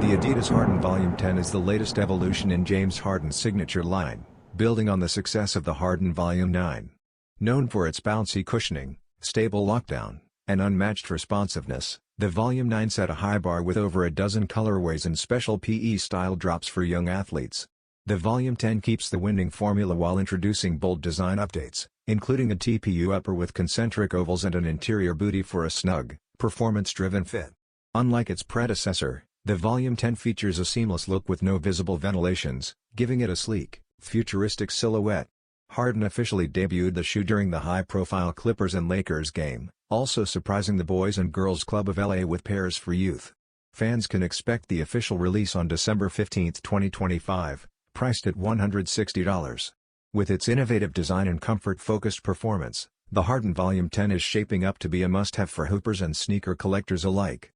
The Adidas Harden Volume 10 is the latest evolution in James Harden's signature line, building on the success of the Harden Volume 9. Known for its bouncy cushioning, stable lockdown, and unmatched responsiveness, the Volume 9 set a high bar with over a dozen colorways and special PE-style drops for young athletes. The Volume 10 keeps the winning formula while introducing bold design updates, including a TPU upper with concentric ovals and an interior bootie for a snug, performance-driven fit. Unlike its predecessor, the Volume 10 features a seamless look with no visible ventilations, giving it a sleek, futuristic silhouette. Harden officially debuted the shoe during the high-profile Clippers and Lakers game, also surprising the Boys and Girls Club of LA with pairs for youth. Fans can expect the official release on December 15, 2025, priced at $160. With its innovative design and comfort-focused performance, the Harden Volume 10 is shaping up to be a must-have for hoopers and sneaker collectors alike.